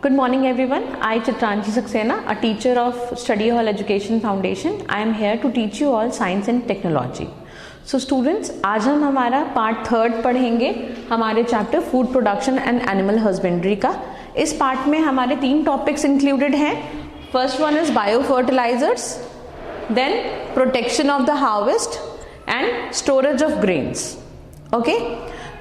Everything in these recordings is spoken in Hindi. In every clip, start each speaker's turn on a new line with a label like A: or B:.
A: Good morning everyone. I Chitranji Saxena, a teacher of Study Hall Education Foundation. I am here to teach you all science and technology. So students, आज हम हमारा पार्ट 3 पढ़ेंगे हमारे chapter food production and animal husbandry का। इस पार्ट में हमारे 3 टॉपिक्स इंक्लूडेड हैं। First one is bio fertilisers, then protection of the harvest and storage of grains. Okay,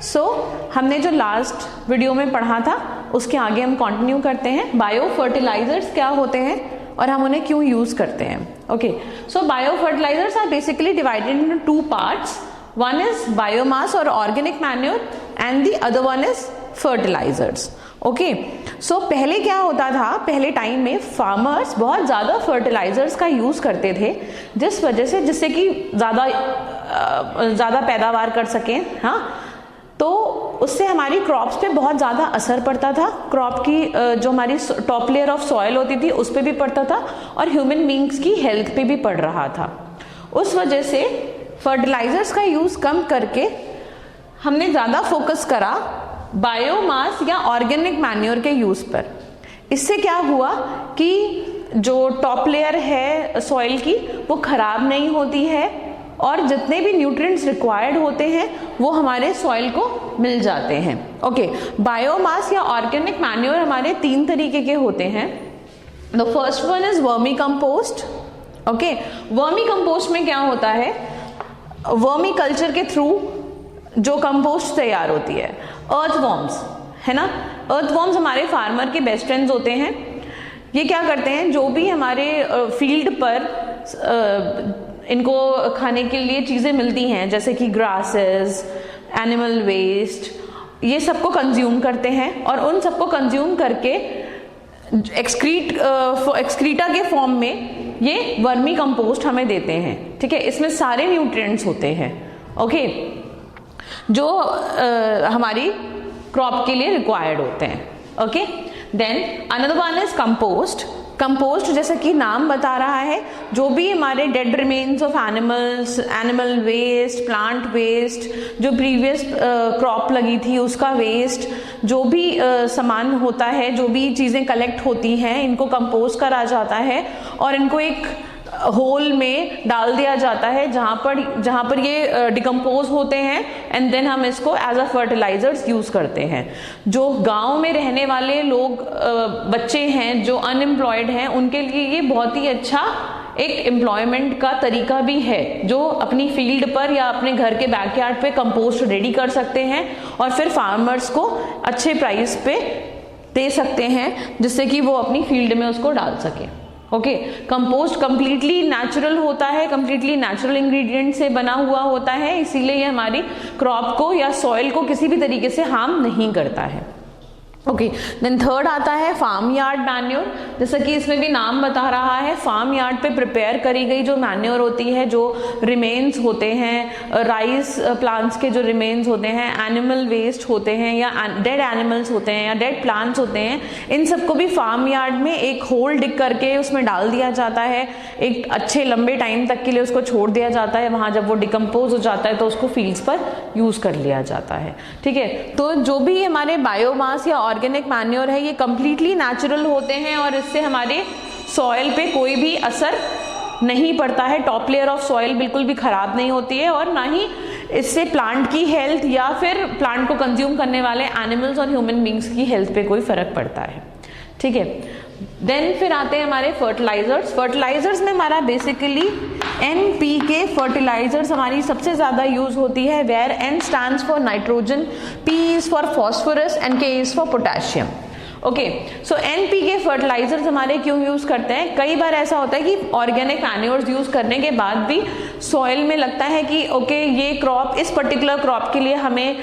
A: so हमने जो लास्ट वीडियो में पढ़ा था उसके आगे हम कंटिन्यू करते हैं। बायो फर्टिलाइजर्स क्या होते हैं और हम उन्हें क्यों यूज करते हैं। Okay, so bio fertilisers are basically divided into 2 parts. One is biomass और organic manure and the other one is fertilisers. Okay, so पहले क्या होता था, पहले टाइम में फार्मर्स बहुत ज़्यादा फर्टिलाइजर्स का यूज़ करते थे जिससे कि ज़्यादा पैदावार कर सकें। हाँ, तो उससे हमारी क्रॉप्स पे बहुत ज़्यादा असर पड़ता था। क्रॉप की जो हमारी टॉप लेयर ऑफ सॉइल होती थी उस पर भी पड़ता था और ह्यूमन बींग्स की हेल्थ पे भी पड़ रहा था। उस वजह से फर्टिलाइजर्स का यूज़ कम करके हमने ज़्यादा फोकस करा बायोमास या ऑर्गेनिक मैन्योर के यूज़ पर। इससे क्या हुआ कि जो टॉप लेयर है सॉइल की वो खराब नहीं होती है और जितने भी न्यूट्रिएंट्स रिक्वायर्ड होते हैं वो हमारे सॉइल को मिल जाते हैं। ओके, बायोमास या ऑर्गेनिक मैन्योर हमारे 3 तरीके के होते हैं। The first one is vermi compost. Okay, vermi compost में क्या होता है, वर्मी कल्चर के थ्रू जो कंपोस्ट तैयार होती है, अर्थवॉर्म्स है ना। अर्थवॉर्म्स हमारे फार्मर के बेस्ट फ्रेंड्स होते हैं। ये क्या करते हैं, जो भी हमारे फील्ड पर इनको खाने के लिए चीज़ें मिलती हैं जैसे कि ग्रासेस, एनिमल वेस्ट, ये सबको कंज्यूम करते हैं और उन सबको कंज्यूम करके एक्सक्रीटा के फॉर्म में ये वर्मी कंपोस्ट हमें देते हैं। ठीक है, इसमें सारे न्यूट्रिएंट्स होते हैं। ओके, जो हमारी क्रॉप के लिए रिक्वायर्ड होते हैं। Okay, then another one is compost. Compost जैसा कि नाम बता रहा है, जो भी हमारे dead remains of animals, animal waste, plant waste, जो प्रीवियस क्रॉप लगी थी उसका वेस्ट, जो भी सामान होता है, जो भी चीज़ें कलेक्ट होती हैं, इनको कंपोस्ट करा जाता है और इनको एक होल में डाल दिया जाता है जहाँ पर ये डिकम्पोज होते हैं एंड देन हम इसको एज अ फर्टिलाइजर्स यूज करते हैं। जो गांव में रहने वाले लोग बच्चे हैं जो अनएम्प्लॉयड हैं उनके लिए ये बहुत ही अच्छा एक एम्प्लॉयमेंट का तरीका भी है, जो अपनी फील्ड पर या अपने घर के बैकयार्ड पे कंपोस्ट रेडी कर सकते हैं और फिर फार्मर्स को अच्छे प्राइस पे दे सकते हैं जिससे कि वो अपनी फील्ड में उसको डाल सके। ओके, कंपोस्ट कंप्लीटली नेचुरल होता है, कंप्लीटली नेचुरल इंग्रेडिएंट से बना हुआ होता है, इसीलिए ये हमारी क्रॉप को या सॉइल को किसी भी तरीके से हार्म नहीं करता है। ओके, देन थर्ड आता है फार्म यार्ड मैन्योर। जैसा कि इसमें भी नाम बता रहा है, फार्म यार्ड पे प्रिपेयर करी गई जो मैन्योर होती है, जो रिमेन्स होते हैं, राइस प्लांट्स के जो रिमेन्स होते हैं, एनिमल वेस्ट होते हैं या डेड एनिमल्स होते हैं या डेड प्लांट्स होते हैं, इन सबको भी फार्म यार्ड में एक होल डिग करके उसमें डाल दिया जाता है। एक अच्छे लंबे टाइम तक के लिए उसको छोड़ दिया जाता है। वहाँ जब वो डिकम्पोज हो जाता है तो उसको फील्ड्स पर यूज कर लिया जाता है। ठीक है, तो जो भी हमारे बायोमास या ऑर्गेनिक मैन्योर है ये कंप्लीटली नेचुरल होते हैं और इससे हमारे सॉइल पे कोई भी असर नहीं पड़ता है। टॉप लेयर ऑफ सॉइल बिल्कुल भी खराब नहीं होती है और ना ही इससे प्लांट की हेल्थ या फिर प्लांट को कंज्यूम करने वाले एनिमल्स और ह्यूमन बींग्स की हेल्थ पे कोई फर्क पड़ता है। ठीक है, देन फिर आते हैं हमारे फर्टिलाइजर्स। फर्टिलाइजर्स में हमारा बेसिकली NPK फर्टिलाइजर्स हमारी सबसे ज्यादा यूज होती है, where N stands for nitrogen, P is for phosphorus and K is for potassium. Okay, so NPK fertilisers हमारे क्यों यूज करते हैं, कई बार ऐसा होता है कि ऑर्गेनिक मैन्योर्स यूज करने के बाद भी सॉइल में लगता है कि ओके ये क्रॉप, इस पर्टिकुलर क्रॉप के लिए हमें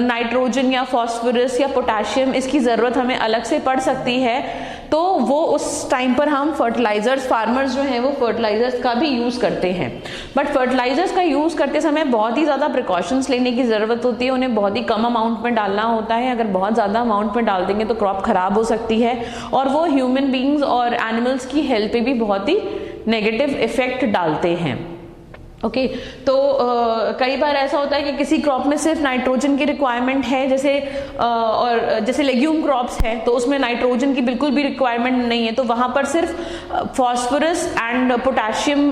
A: नाइट्रोजन या फॉस्फोरस या पोटेशियम इसकी ज़रूरत हमें अलग से पड़ सकती है, तो वो उस टाइम पर हम फर्टिलाइजर्स, फार्मर्स जो हैं वो फर्टिलाइजर्स का भी यूज़ करते हैं। बट फर्टिलाइजर्स का यूज़ करते समय बहुत ही ज़्यादा प्रिकॉशंस लेने की ज़रूरत होती है, उन्हें बहुत ही कम अमाउंट में डालना होता है। अगर बहुत ज़्यादा अमाउंट में डाल देंगे तो क्रॉप खराब हो सकती है और वो ह्यूमन बींग्स और एनिमल्स की हेल्थ पे भी बहुत ही नेगेटिव इफेक्ट डालते हैं। ओके तो कई बार ऐसा होता है कि किसी क्रॉप में सिर्फ नाइट्रोजन की रिक्वायरमेंट है, और जैसे लेग्यूम क्रॉप्स है तो उसमें नाइट्रोजन की बिल्कुल भी रिक्वायरमेंट नहीं है, तो वहाँ पर सिर्फ फॉस्फोरस एंड पोटेशियम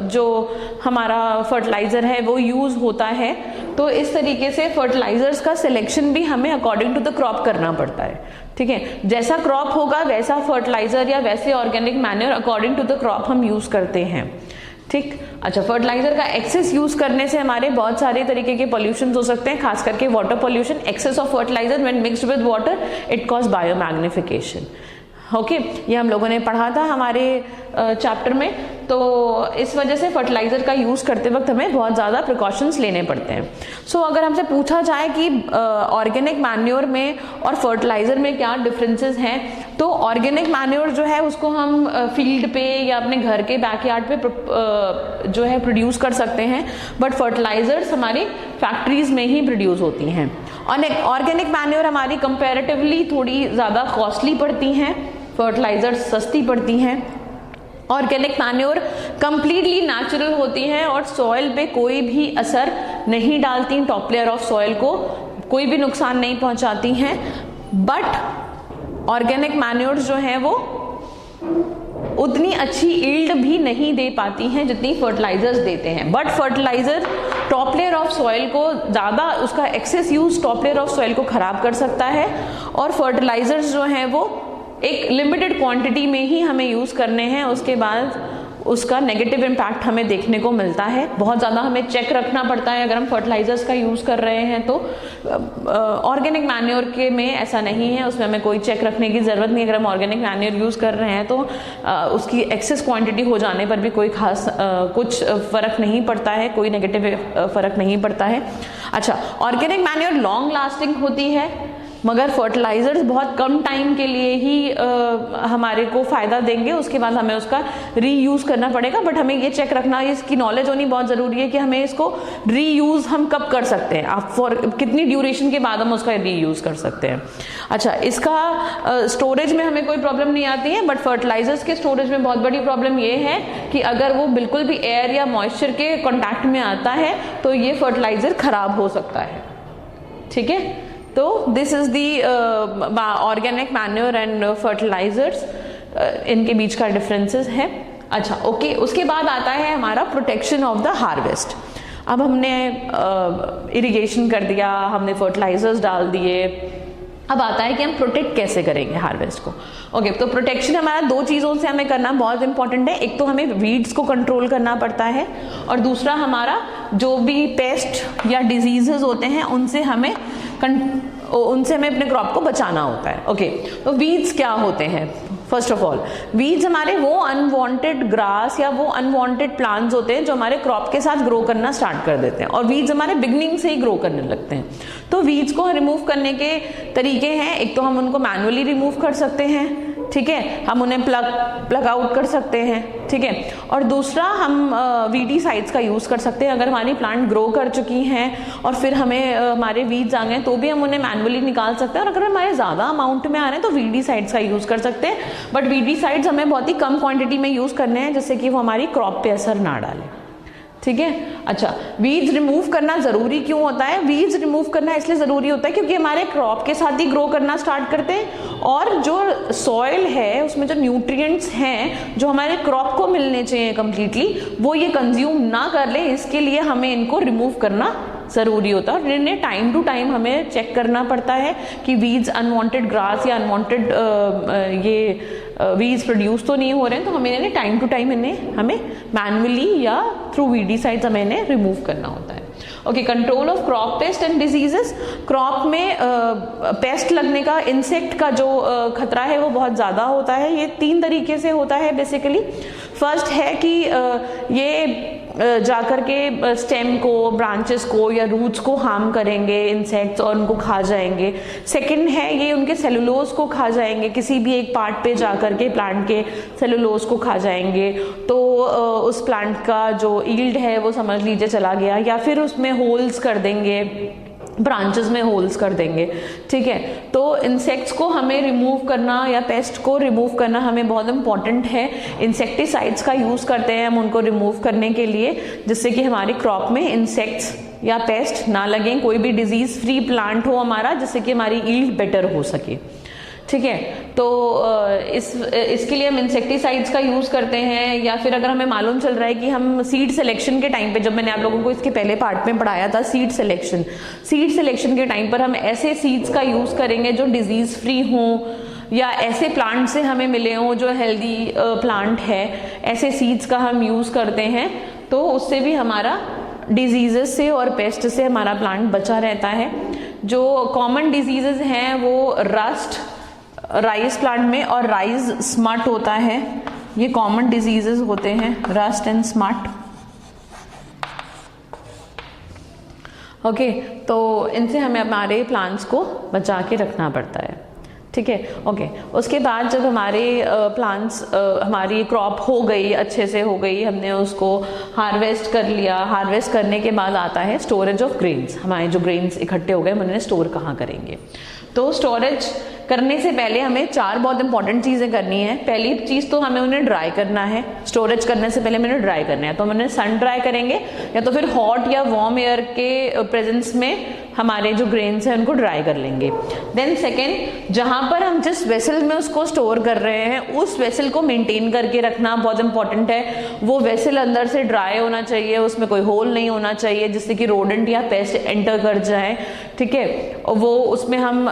A: जो हमारा फर्टिलाइज़र है वो यूज़ होता है। तो इस तरीके से फर्टिलाइजर्स का सिलेक्शन भी हमें अकॉर्डिंग टू द क्रॉप करना पड़ता है, ठीक है। जैसा क्रॉप होगा वैसा फर्टिलाइजर या वैसे organic manure according to the crop हम यूज़ करते हैं, ठीक। अच्छा, फर्टिलाइजर का एक्सेस यूज करने से हमारे बहुत सारे तरीके के पॉल्यूशन हो सकते हैं, खास करके water pollution. Excess of fertiliser when mixed with water it cause biomagnification. Okay, ये हम लोगों ने पढ़ा था हमारे चैप्टर में। तो इस वजह से फर्टिलाइजर का यूज करते वक्त हमें बहुत ज़्यादा प्रिकॉशंस लेने पड़ते हैं। सो अगर हमसे पूछा जाए कि ऑर्गेनिक मैन्योर में और फर्टिलाइजर में क्या डिफरेंसेस हैं, तो ऑर्गेनिक मैन्योर जो है उसको हम फील्ड पे या अपने घर के बैकयार्ड पे जो है प्रोड्यूस कर सकते हैं, बट फर्टिलाइजर्स हमारी फैक्ट्रीज में ही प्रोड्यूस होती हैं। और ऑर्गेनिक मैन्योर हमारी कंपैरेटिवली थोड़ी ज़्यादा कॉस्टली पड़ती हैं, फर्टिलाइजर्स सस्ती पड़ती हैं। ऑर्गेनिक मैन्योर कंप्लीटली नेचुरल होती हैं और सॉइल पे कोई भी असर नहीं डालती, टॉप लेयर ऑफ सॉइल को कोई भी नुकसान नहीं पहुंचाती हैं। बट ऑर्गेनिक मैन्योर्स जो हैं वो उतनी अच्छी ईल्ड भी नहीं दे पाती हैं जितनी फर्टिलाइजर्स देते हैं। But fertiliser top layer of soil को ज़्यादा, उसका excess use top layer of soil को खराब कर सकता है, और फर्टिलाइजर्स जो हैं वो एक लिमिटेड क्वांटिटी में ही हमें यूज करने हैं, उसके बाद उसका नेगेटिव इम्पैक्ट हमें देखने को मिलता है। बहुत ज़्यादा हमें चेक रखना पड़ता है अगर हम फर्टिलाइजर्स का यूज़ कर रहे हैं। तो ऑर्गेनिक मैन्योर के में ऐसा नहीं है, उसमें हमें कोई चेक रखने की ज़रूरत नहीं। अगर हम ऑर्गेनिक मैन्योर यूज़ कर रहे हैं तो उसकी एक्सेस क्वांटिटी हो जाने पर भी कोई खास कुछ फ़र्क नहीं पड़ता है, कोई नेगेटिव फ़र्क नहीं पड़ता है। अच्छा, ऑर्गेनिक मैन्योर लॉन्ग लास्टिंग होती है, मगर फर्टिलाइजर्स बहुत कम टाइम के लिए ही हमारे को फ़ायदा देंगे, उसके बाद हमें उसका रीयूज़ करना पड़ेगा। बट हमें ये चेक रखना, इसकी नॉलेज होनी बहुत ज़रूरी है कि हमें इसको रीयूज़ हम कब कर सकते हैं, फॉर कितनी ड्यूरेशन के बाद हम उसका रीयूज़ कर सकते हैं। अच्छा, इसका स्टोरेज में हमें कोई प्रॉब्लम नहीं आती है, बट फर्टिलाइजर्स के स्टोरेज में बहुत बड़ी प्रॉब्लम ये है कि अगर वो बिल्कुल भी एयर या मॉइस्चर के कॉन्टैक्ट में आता है तो ये फर्टिलाइजर खराब हो सकता है, ठीक है। तो this is the organic manure and fertilizers, इनके बीच का डिफरेंसेस है। अच्छा, ओके, उसके बाद आता है हमारा प्रोटेक्शन ऑफ द हार्वेस्ट। अब हमने इरिगेशन कर दिया, हमने फर्टिलाइजर्स डाल दिए, अब आता है कि हम प्रोटेक्ट कैसे करेंगे हार्वेस्ट को। ओके, तो प्रोटेक्शन हमारा दो चीज़ों से हमें करना बहुत इंपॉर्टेंट है। एक तो हमें वीड्स को कंट्रोल करना पड़ता है, और दूसरा हमारा जो भी पेस्ट या डिजीजेस होते हैं उनसे हमें अपने क्रॉप को बचाना होता है। ओके, तो वीड्स क्या होते हैं? फर्स्ट ऑफ ऑल, वीड्स हमारे वो अनवांटेड ग्रास या वो अनवांटेड प्लांट्स होते हैं जो हमारे क्रॉप के साथ ग्रो करना स्टार्ट कर देते हैं, और वीड्स हमारे बिगनिंग से ही ग्रो करने लगते हैं। तो वीड्स को रिमूव करने के तरीके हैं, एक तो हम उनको मैनुअली रिमूव कर सकते हैं, ठीक है, हम उन्हें प्लग आउट कर सकते हैं, ठीक है, और दूसरा हम वीडीसाइड्स का यूज़ कर सकते हैं। अगर हमारी प्लांट ग्रो कर चुकी हैं और फिर हमें हमारे वीड्स आ गए तो भी हम उन्हें मैनुअली निकाल सकते हैं, और अगर हमारे ज़्यादा अमाउंट में आ रहे हैं तो वीडीसाइड्स का यूज़ कर सकते हैं। बट वीडीसाइड्स हमें बहुत ही कम क्वांटिटी में यूज़ करने हैं, जिससे कि वो हमारी क्रॉप पे असर ना डाले, ठीक है। अच्छा, वीड्स रिमूव करना ज़रूरी क्यों होता है? वीड्स रिमूव करना इसलिए ज़रूरी होता है क्योंकि हमारे क्रॉप के साथ ही ग्रो करना स्टार्ट करते हैं, और जो सॉइल है उसमें जो न्यूट्रिएंट्स हैं जो हमारे क्रॉप को मिलने चाहिए कंप्लीटली, वो ये कंज्यूम ना कर ले, इसके लिए हमें इनको रिमूव करना ज़रूरी होता है। और इन्हें टाइम टू टाइम हमें चेक करना पड़ता है कि वीड्स, अनवांटेड ग्रास या अनवांटेड ये वीड्स प्रोड्यूस तो नहीं हो रहे हैं, तो हमें इन्हें टाइम टू टाइम हमें मैनुअली या थ्रू वीडीसाइड्स हमें इन्हें रिमूव करना होता है। Okay, control of crop paste and diseases. Crop में पेस्ट लगने का, इंसेक्ट का जो खतरा है वो बहुत ज़्यादा होता है। ये तीन तरीके से होता है बेसिकली। फर्स्ट है कि ये जाकर के स्टेम को, ब्रांचेस को या रूट्स को हार्म करेंगे इंसेक्ट्स और उनको खा जाएंगे। सेकंड है ये उनके सेलुलोज को खा जाएंगे, किसी भी एक पार्ट पे जाकर के प्लांट के सेलुलोज को खा जाएंगे, तो उस प्लांट का जो ईल्ड है वो समझ लीजिए चला गया, या फिर उसमें होल्स कर देंगे, ब्रांचेस में होल्स कर देंगे, ठीक है। तो इंसेक्ट्स को हमें रिमूव करना या पेस्ट को रिमूव करना हमें बहुत इंपॉर्टेंट है। इंसेक्टिसाइड्स का यूज़ करते हैं हम उनको रिमूव करने के लिए, जिससे कि हमारी क्रॉप में इंसेक्ट्स या पेस्ट ना लगें, कोई भी डिजीज फ्री प्लांट हो हमारा, जिससे कि हमारी ईल्ड बेटर हो सके, ठीक है। तो इसके लिए हम इंसेक्टिसाइड्स का यूज़ करते हैं, या फिर अगर हमें मालूम चल रहा है कि हम सीड सिलेक्शन के टाइम पे, जब मैंने आप लोगों को इसके पहले पार्ट में पढ़ाया था सीड सिलेक्शन के टाइम पर हम ऐसे सीड्स का यूज़ करेंगे जो डिजीज़ फ्री हों, या ऐसे प्लांट से हमें मिले हों जो हेल्दी प्लांट है, ऐसे सीड्स का हम यूज़ करते हैं। तो उससे भी हमारा डिजीजेस से और पेस्ट से हमारा प्लांट बचा रहता है। जो कॉमन डिजीजेस हैं वो रस्ट राइस प्लांट में और राइस स्मट होता है, ये कॉमन डिजीजेस होते हैं, रस्ट एंड स्मट, ओके। तो इनसे हमें हमारे प्लांट्स को बचा के रखना पड़ता है, ठीक है, ओके। उसके बाद जब हमारे प्लांट्स हमारी क्रॉप हो गई, अच्छे से हो गई, हमने उसको हार्वेस्ट कर लिया, हार्वेस्ट करने के बाद आता है स्टोरेज ऑफ ग्रेन्स। हमारे जो ग्रेन्स इकट्ठे हो गए हम उन्हें स्टोर कहाँ करेंगे। तो स्टोरेज करने से पहले हमें 4 बहुत इंपॉर्टेंट चीज़ें करनी है। पहली चीज़ तो हमें उन्हें ड्राई करना है, स्टोरेज करने से पहले हमें उन्हें ड्राई करना है। तो हम उन्हें सन ड्राई करेंगे, या तो फिर हॉट या वार्म एयर के प्रेजेंस में हमारे जो ग्रेन्स हैं उनको ड्राई कर लेंगे। देन सेकेंड, जहाँ पर हम जिस वेसल में उसको स्टोर कर रहे हैं उस वेसल को मेंटेन करके रखना बहुत इंपॉर्टेंट है। वो वेसल अंदर से ड्राई होना चाहिए, उसमें कोई होल नहीं होना चाहिए जिससे कि रोडेंट या पेस्ट एंटर कर जाए, ठीक है। वो उसमें हम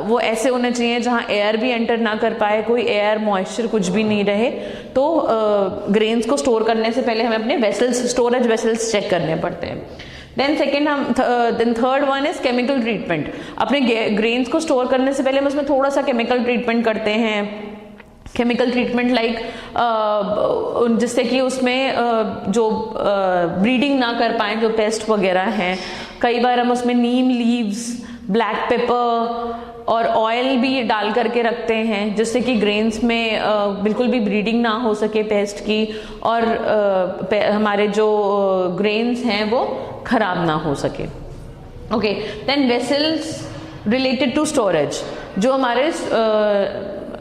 A: वो ऐसे होने चाहिए जहाँ एयर भी एंटर ना कर पाए, कोई एयर मॉइस्चर कुछ भी नहीं रहे। तो ग्रेन्स को स्टोर करने से पहले हमें अपने वेसल्स, स्टोरेज वेसल्स चेक करने पड़ते हैं। Then third one is chemical treatment. अपने ग्रेन्स को स्टोर करने से पहले हम उसमें थोड़ा सा केमिकल ट्रीटमेंट करते हैं। केमिकल ट्रीटमेंट लाइक जिससे कि उसमें जो ब्रीडिंग ना कर पाए जो पेस्ट वगैरह हैं। कई बार हम उसमें नीम लीव्स, ब्लैक पेपर और ऑयल भी डाल करके रखते हैं, जिससे कि ग्रेन्स में बिल्कुल भी ब्रीडिंग ना हो सके पेस्ट की, और हमारे जो ग्रेन्स हैं वो खराब ना हो सके, okay. Then vessels related to storage, जो हमारे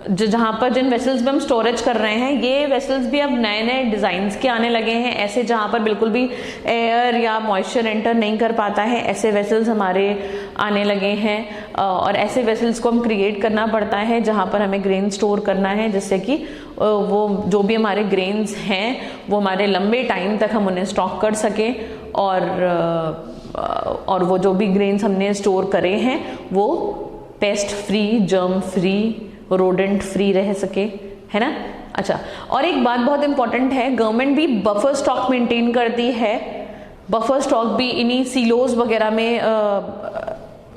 A: जहाँ पर जिन वेसल्स में हम स्टोरेज कर रहे हैं, ये वेसल्स भी अब नए नए डिज़ाइंस के आने लगे हैं। ऐसे जहाँ पर बिल्कुल भी एयर या मॉइस्चर एंटर नहीं कर पाता है, ऐसे वेसल्स हमारे आने लगे हैं। और ऐसे वेसल्स को हम क्रिएट करना पड़ता है जहाँ पर हमें ग्रेन स्टोर करना है, जिससे कि वो जो भी हमारे ग्रेन्स हैं वो हमारे लंबे टाइम तक हम उन्हें स्टॉक कर सकें, और वो जो भी ग्रेन्स हमने स्टोर करे हैं वो paste free, germ free, rodent free रह सके, है ना। अच्छा, और एक बात बहुत इंपॉर्टेंट है, गवर्नमेंट भी बफर स्टॉक मेंटेन करती है। बफर स्टॉक भी इन्हीं सीलोज वगैरह में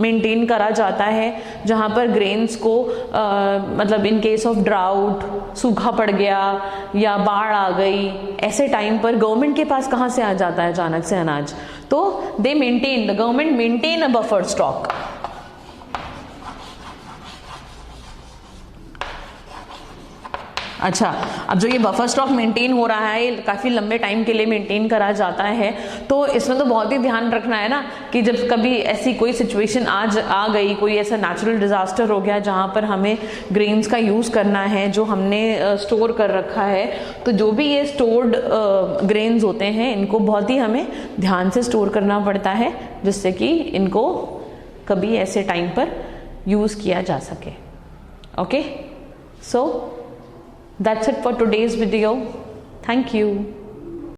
A: मेंटेन करा जाता है, जहाँ पर ग्रेन्स को मतलब इन केस ऑफ ड्राउट, सूखा पड़ गया या बाढ़ आ गई, ऐसे टाइम पर गवर्नमेंट के पास कहाँ से आ जाता है अचानक से अनाज, तो the government maintain a buffer stock. अच्छा, अब जो ये बफर स्टॉक मेंटेन हो रहा है, ये काफ़ी लंबे टाइम के लिए मेंटेन करा जाता है। तो इसमें तो बहुत ही ध्यान रखना है ना कि जब कभी ऐसी कोई सिचुएशन आ गई, कोई ऐसा नेचुरल डिजास्टर हो गया जहाँ पर हमें ग्रेन्स का यूज़ करना है जो हमने स्टोर कर रखा है, तो जो भी ये स्टोर्ड ग्रेन्स होते हैं इनको बहुत ही हमें ध्यान से स्टोर करना पड़ता है, जिससे कि इनको कभी ऐसे टाइम पर यूज़ किया जा सके। Okay, so that's it for today's video. Thank you.